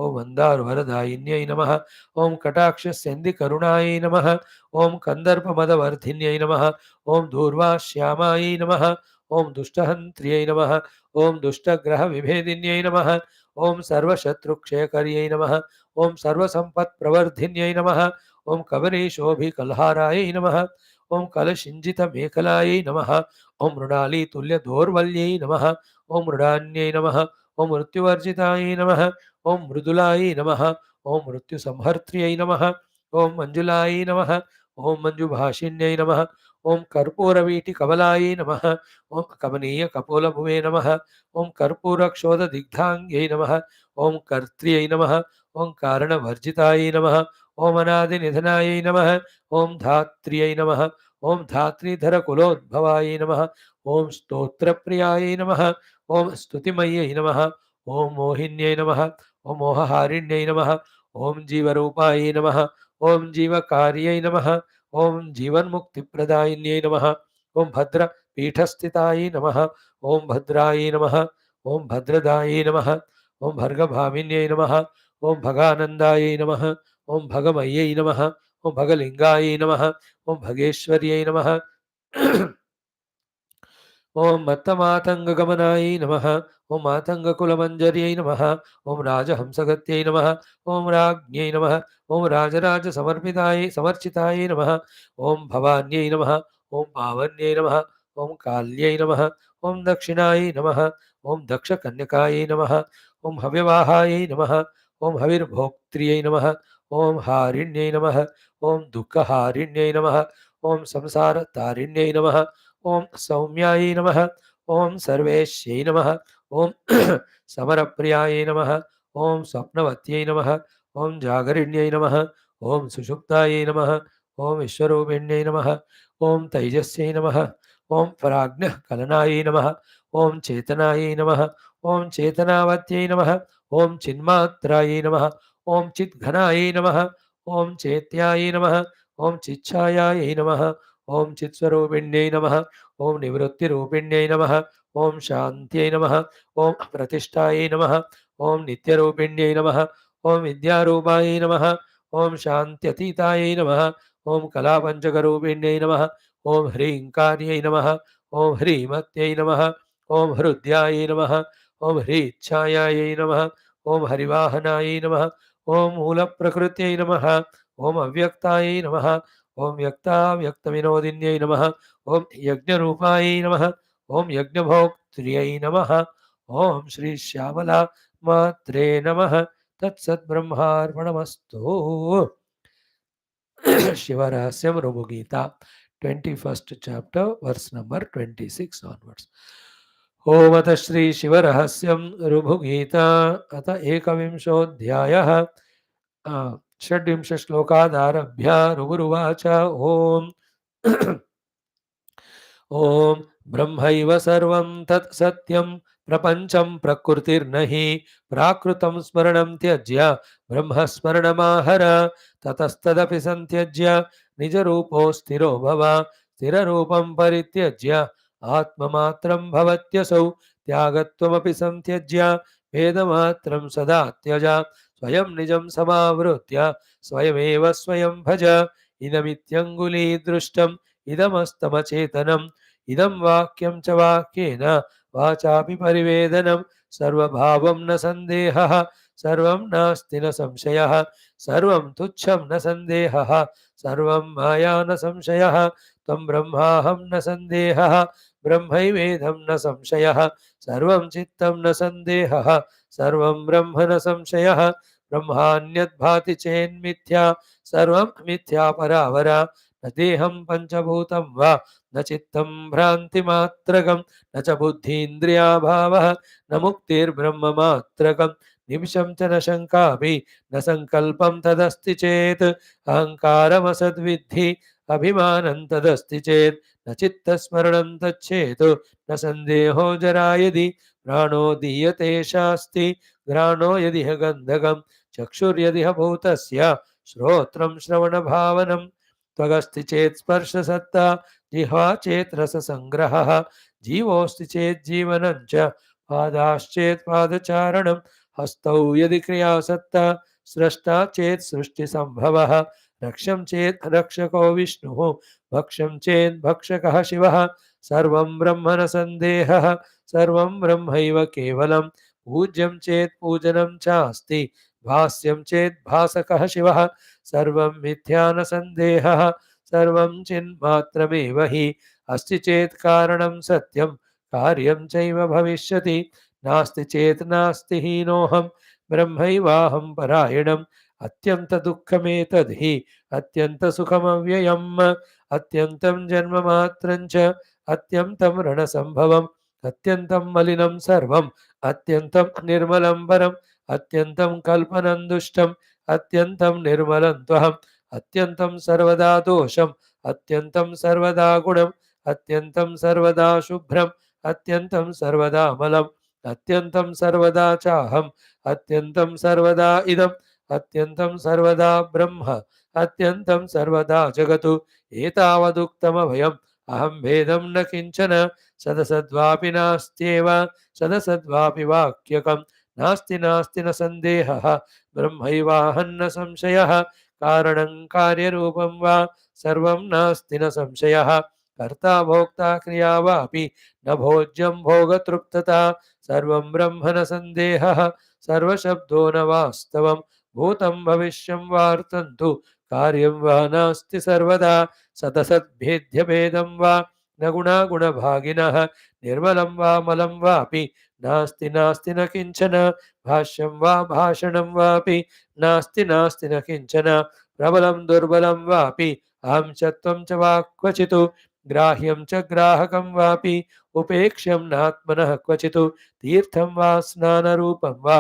ॐ मन्दारवरदायिन्यै नमः। ॐ कटाक्षस्यन्दिकरुणायै नमः। ॐ कन्दर्पमदवर्धिन्यै नमः। ॐ दूर्वाश्यामायै नमः। ॐ दुष्टहन्त्र्यै नमः। ॐ दुष्टग्रहविभेदिन्यै नमः। ॐ सर्वशत्रुक्षयकर्यै नमः। ॐ सर्वसम्पत्प्रवर्धिन्यै नमः। ॐ कबरीशोभिकल्हारायै नमः। ॐ कलशिञ्जितमेखलायै नमः। ॐ मृणालीतुल्यदौर्वल्यै नमः। ॐ मृडान्यै नमः। ॐ मृत्युवर्जितायै नमः। ॐ मृदुलायै नमः। ॐ मृत्युसंहर्त्र्यै नमः। ॐ मञ्जुलायै नमः। ॐ मञ्जुभाषिन्यै नमः। ॐ कर्पूरवीटिकमलायै नमः। ॐ कमनीयकपोलभुवे नमः। ॐ कर्पूरक्षोधदिग्धाङ्ग्यै नमः। ॐ कर्त्र्यै नमः। ॐ कारणवर्जितायै नमः। ॐ अनादिनिधनायै नमः। ॐ धात्र्यै नमः। ॐ धात्रीधरकुलोद्भवायै नमः। ॐ स्तोत्रप्रियायै नमः। ॐ स्तुतिमय्यै नमः। ॐ मोहिन्यै नमः। ॐ मोहहारिण्यै नमः। ॐ जीवरूपायै नमः। ॐ जीवकार्यै नमः। ॐ जीवन्मुक्तिप्रदायिन्यै नमः। ॐ भद्रपीठस्थितायै नमः। ॐ भद्रायै नमः। ॐ भद्रदायै नमः। ॐ भर्गभामिन्यै नमः। ॐ भगानन्दायै नमः। ॐ भगमय्यै नमः। ॐ भगलिङ्गायै नमः। ॐ भगेश्वर्यै नमः। ॐ मत्तमातङ्गगमनायै नमः। ॐ मातङ्गकुलमञ्जर्यै नमः। ॐ राजहंसगत्यै नमः। ॐ राज्ञै नमः। ॐ राजराजसमर्पितायै समर्चितायै नमः। ॐ भवान्यै नमः। ॐ पावन्यै नमः। ॐ काल्यै नमः। ॐ दक्षिणायै नमः। ॐ दक्षकन्यकायै नमः। ॐ हव्यवाहायै नमः। ॐ हविर्भोक्त्र्यै नमः। ॐ हारिण्यै नमः। ॐ दुःखहारिण्यै नमः। ॐ संसारतारिण्यै नमः। ॐ सौम्यायै नमः। ॐ सर्वेश्यै नमः। ॐ समरप्रियायै नमः। ॐ स्वप्नवत्यै नमः। ॐ जागरिण्यै नमः। ॐ सुषुप्तायै नमः। ॐ विश्वरूपिण्यै नमः। ॐ तैजस्यै नमः। ॐ पराज्ञःकलनायै नमः। ॐ चेतनायै नमः। ॐ चेतनावत्यै नमः। ॐ चिन्मात्रायै नमः। ॐ चिद्घनायै नमः। ॐ चेत्यायै नमः। ॐ चिच्छायायै नमः। ॐ चित्स्वरूपिण्यै नमः। ॐ निवृत्तिरूपिण्यै नमः। ॐ शान्त्यै नमः। ॐ प्रतिष्ठायै नमः। ॐ नित्यरूपिण्यै नमः। ॐ विद्यारूपायै नमः। ॐ शान्त्यतीतायै नमः। ॐ कलापञ्चकरूपिण्यै नमः। ॐ ह्रीङ्कार्यै नमः। ॐ ह्रीमत्यै नमः। ॐ हृद्यायै नमः। ॐ ह्रीच्छायायै नमः। ॐ हरिवाहनायै नमः। ॐ मूलप्रकृत्यै नमः। ॐ अव्यक्तायै नमः। ॐ व्यक्ताव्यक्तविनोदिन्यै नमः। ॐ यज्ञरूपायै नमः। ॐ यज्ञभोक्त्र्यै नमः। ॐ श्रीश्यामला मात्रे नमः। तत्सद्ब्रह्मार्पणमस्तु। शिवरहस्यं Ribhugita 21st chapter verse number 26 onwards. ॐ अथ श्री शिवरहस्यं ऋभुगीता अथ एकविंशोऽध्यायः। षड्विंशश्लोकादारभ्य ऋभुरुवाच ॐ ॐ ब्रह्मैव सर्वं तत् सत्यं प्रपञ्चं प्रकृतिर्न हि प्राकृतं स्मरणं त्यज्य ब्रह्मस्मरणमाहर ततस्तदपि सन्त्यज्य निजरूपो स्थिरो भव स्थिररूपं परित्यज्य आत्ममात्रं भवत्यसौ त्यागत्वमपि सन्त्यज्य भेदमात्रं सदा त्यज स्वयं निजं समावृत्य स्वयमेव स्वयं भज इदमित्यङ्गुलीदृष्टम् इदमस्तमचेतनम् इदं वाक्यं च वाक्येन वाचापि परिवेदनं सर्वभावं न सन्देहः सर्वं नास्ति न संशयः सर्वं तुच्छं न सन्देहः सर्वं माया न संशयः त्वं ब्रह्माहं न सन्देहः ब्रह्मैवेदं न संशयः सर्वं चित्तं न सन्देहः सर्वं ब्रह्म न संशयः ब्रह्मान्यद् भाति चेन्मिथ्या सर्वं मिथ्या परावर न देहं पञ्चभूतं वा न चित्तं भ्रान्तिमात्रकं न च बुद्धीन्द्रियाभावः न मुक्तिर्ब्रह्ममात्रकं निमिषं च न शङ्कापि न सङ्कल्पं तदस्ति चेत् अहङ्कारमसद्विद्धि अभिमानं तदस्ति चेत् न चित्तस्मरणं तच्छेत् न सन्देहो जरायदि प्राणो दीयते शास्ति घ्राणो यदिह गन्धकं चक्षुर्यदिह भूतस्य श्रोत्रं श्रवणभावनं त्वगस्ति चेत् स्पर्शसत्ता जिह्वा चेत् रससङ्ग्रहः जीवोऽस्ति चेत् जीवनं च पादाश्चेत् पादचारणं हस्तौ यदि क्रियासत्ता स्रष्टा चेत् सृष्टिसम्भवः रक्षं चेत् रक्षको विष्णुः भक्षं चेत् भक्षकः शिवः सर्वं ब्रह्म न सन्देहः सर्वं ब्रह्मैव केवलं पूज्यं चेत् पूजनं चास्ति भास्यं चेत् भासकः शिवः सर्वं मिथ्या न सन्देहः सर्वं चिन्मात्रमेव हि अस्ति चेत् कारणं सत्यं कार्यं चैव भविष्यति नास्ति चेत् नास्ति हीनोऽहं ब्रह्मैवाहं परायणम् अत्यन्तदुःखमेतद् हि अत्यन्तसुखमव्ययम् अत्यन्तं जन्ममात्रं च अत्यन्तं रणसम्भवम् अत्यन्तं मलिनं सर्वम् अत्यन्तं निर्मलं परम् अत्यन्तं कल्पनं दुष्टम् अत्यन्तं निर्मलं त्वहम् अत्यन्तं सर्वदा दोषम् अत्यन्तं सर्वदा गुणम् अत्यन्तं सर्वदा शुभ्रम् अत्यन्तं सर्वदा मलम् अत्यन्तं सर्वदा चाहम् अत्यन्तं सर्वदा इदम् अत्यन्तं सर्वदा ब्रह्म अत्यन्तं सर्वदा जगतु एतावदुक्तमभयम् अहं भेदं न किञ्चन सदसद्वापि नास्त्येव सदसद्वापि वाक्यकम् नास्ति नास्ति न सन्देहः ब्रह्मैवाहन्न संशयः कारणं कार्यरूपं वा सर्वं नास्ति न संशयः कर्ता भोक्ता क्रिया वापि न भोज्यं भोगतृप्तता सर्वं ब्रह्म न सन्देहः सर्वशब्दो न वास्तवं भूतं भविष्यं वार्तन्तु कार्यं वा नास्ति सर्वदा सदसद्भेद्यभेदं वा न गुणागुणभागिनः निर्मलं वा मलं वापि नास्ति नास्ति न किञ्चन भाष्यं वा भाषणं वापि नास्ति नास्ति न किञ्चन प्रबलं दुर्बलं वापि अहं च त्वं च वा क्वचित् ग्राह्यं च ग्राहकं वापि उपेक्ष्यं नात्मनः क्वचित् तीर्थं वा स्नानरूपं वा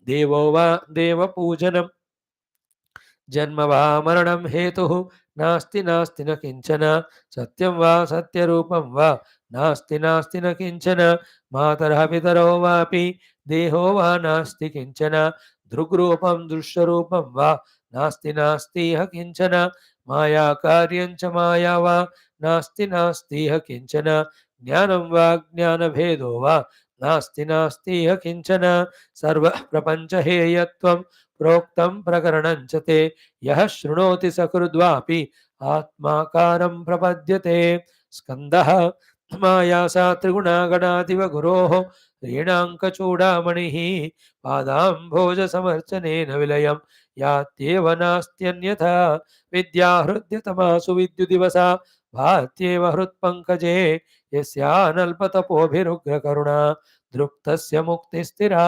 देवो वा देवपूजनं जन्म वा मरणं हेतुः नास्ति नास्ति न किञ्चन सत्यं वा सत्यरूपं वा नास्ति नास्ति न किञ्चन मातरः पितरो वापि देहो वा नास्ति किञ्चन दृग्रूपं दृश्यरूपं वा नास्ति नास्ति किञ्चन माया कार्यं च माया वा नास्ति नास्ति किञ्चन ज्ञानं वा ज्ञानभेदो वा नास्ति नास्ति किञ्चन सर्वप्रपञ्चहेयत्वं प्रोक्तं प्रकरणं च ते यः शृणोति सकृद्वापि आत्माकारं प्रपद्यते स्कन्दः माया सा त्रिगुणागणादिव गुरोः ह्रीणाङ्कचूडामणिः पादाम्भोजसमर्चनेन विलयं यात्येव नास्त्यन्यथा विद्या हृद्यतमासु विद्युदिवसा भात्येव हृत्पङ्कजे यस्यानल्पतपोभिरुग्रकरुणा दृप्तस्य मुक्तिस्थिरा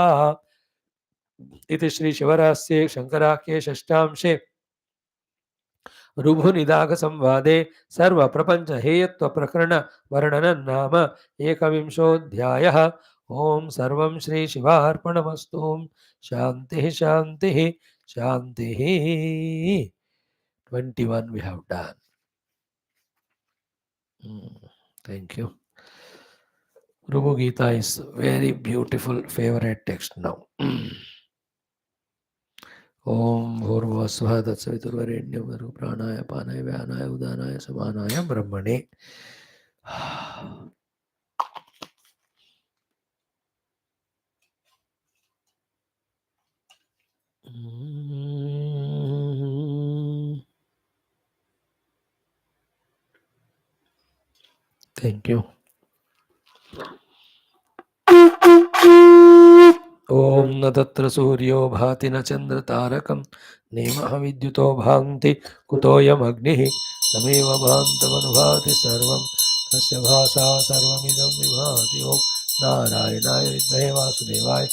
इति श्री शिवरहस्ये शंकराख्ये षष्ठांशे ऋभुनिदाघ संवादे सर्वप्रपंच हेयत्व प्रकरण वर्णनं नाम एकविंशोऽध्यायः। ओम सर्वं श्री शिवार्पणमस्तु। शांति शांति शांति। 21 we have done. Thank you. Rubhu Gita is very beautiful favorite text now. ओम भूर्भुवस्वः तत्सवितुर्वरेण्यं भर्गो प्राणाय पानाय व्यानाय उदानाय समानाय ब्रह्मणे। Thank you. ओम न तत्र सूर्यो भाति न चंद्र तारकं नेमः विद्युतो भान्ति कुतोऽयमग्निः तमेव भान्तमनुभाति सर्वं तस्य भासा सर्वमिदं विभाति। ओम नारायणाय विद्महे वासुदेवाय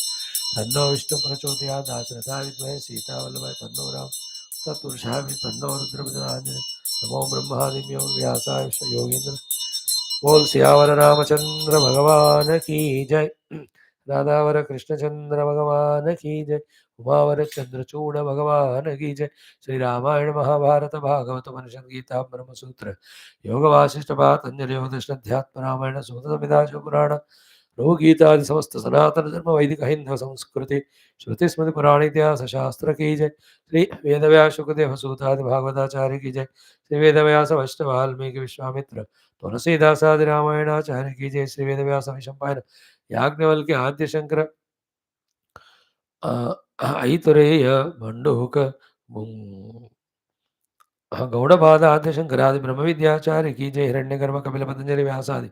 तन्नो विष्णु प्रचोदयात् दाशरथाय विद्महे सीतावल्लभाय तन्नो राम तत्पुरुषाय तन्नो रुद्र प्रचोदयात्। नमो ब्रह्मादिभ्यो व्यासाय योगीन्द्र। बोल सियावर रामचंद्र भगवान की जय। राधावर कृष्णचंद्र भगवान की जय, उमावर चंद्रचूड़ भगवान की जय। श्री रामायण महाभारत भागवत उपनिषद गीता ब्रह्मसूत्र योग वासिष्ठ पातंजलि योग अध्यात्म रामायण सूतमिदाश पुराण लघु गीतादि समस्त सनातन धर्म वैदिक हिंदू संस्कृति श्रुति स्मृति पुराण इतिहास शास्त्र की जय। श्री वेद व्यास शुकदेव सूतादि भागवताचार्य की जय। श्री वेद व्यास वैष्णव वाल्मीकि विश्वामित्र तुलसीदासादि रामायणाचार्य की जय। श्री वेद व्यास विशंपायन याज्ञवल्क्य आद्य शंकर ऐतुरेय मंडूक गौड़पाद आद्य शंकरादि ब्रह्म विद्याचार्य की जय। हिरण्य गर्भ कपिल पतंजलि व्यासादि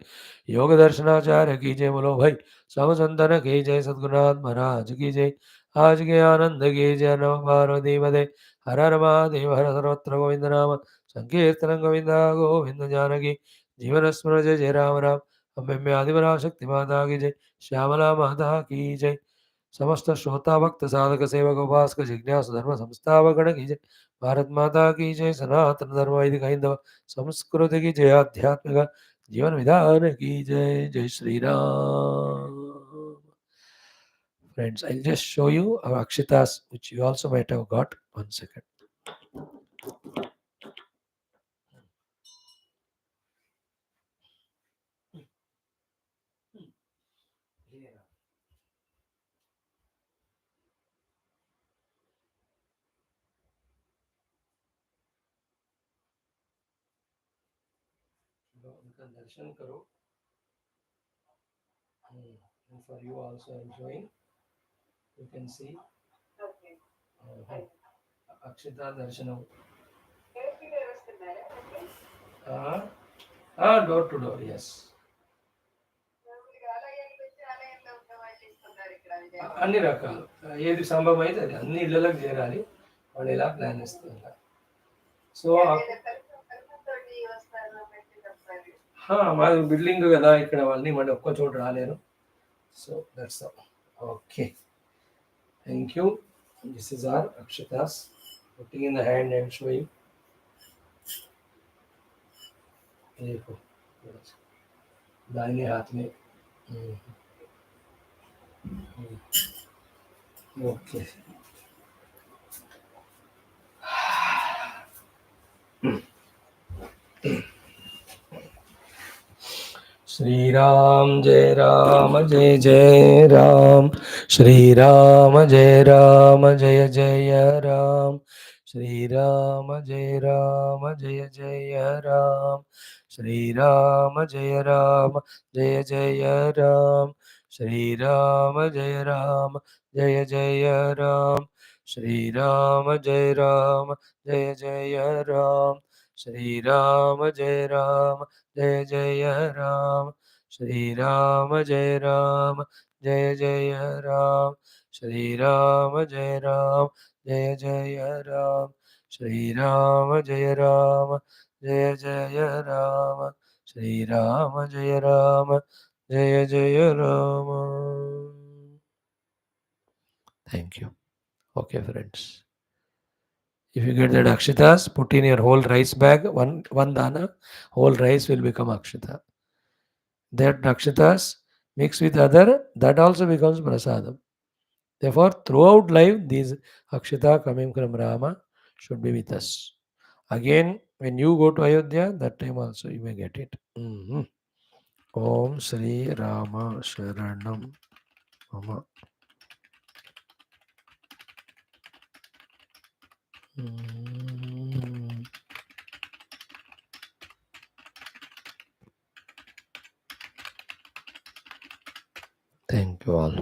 योग दर्शनाचार्य की जय। बोलो भाई सब संतन की जय। सद्गुरुनाथ महाराज की जय। आज के आनंद की जय। नम पार्वती पदे हर हर महादेव हर सर्वत्र गोविंद नाम संकीर्तन गोविंद गोविंद जानकी जीवन स्मरण जय जय राम राम। अम्बे आदिवरा शक्ति माता की जय। श्यामला माता की जय। समस्त श्रोता भक्त साधक सेवक उपासक जिज्ञासु धर्म संस्थापक की जय। भारत माता की जय। सनातन धर्म वैदिक हिंदू संस्कृति की जय। आध्यात्मिक जीवन विधान की जय। जय Shri Ram. Friends, I'll just show you our akshitas, which you also might have got. 1 second. उनका दर्शन करो. And for you also I'm showing. You can see. Akshita darshanam. Door to door, yes. అన్ని రకాలు ఏది సంభవం అయితే అది అన్ని ఇళ్ళకి చేరాలి. వాళ్ళు ఎలా ప్లాన్ చేస్తారు. సో మాది బిల్డింగ్ కదా, ఇక్కడ వాళ్ళని మళ్ళీ ఒక్క చోట రాలేరు. So that's okay. Thank you. This is our akshatas putting in the hand and showing. देखो दाहिने हाथ में. ओके. श्री राम जय राम जय जय राम. श्री राम जय राम जय जय राम. श्री राम जय राम जय जय राम. श्री राम जय राम जय जय राम. श्री राम जय राम जय जय राम. श्री राम जय राम जय जय राम. श्री राम जय राम जय जय राम. श्री राम जय राम जय जय राम. श्री राम जय राम जय जय राम. श्री राम जय राम जय जय राम. श्री राम जय राम जय जय Ram. Thank you. Okay, friends. If you get that akshitas, put in your whole rice bag, one dana, whole rice will become akshita. That akshitas mixed with other, that also becomes prasadam. Therefore, throughout life, these akshita coming from Rama should be with us. Again, when you go to Ayodhya, that time also you may get it. Om Sri Rama Sharanam Mama. Thank you all.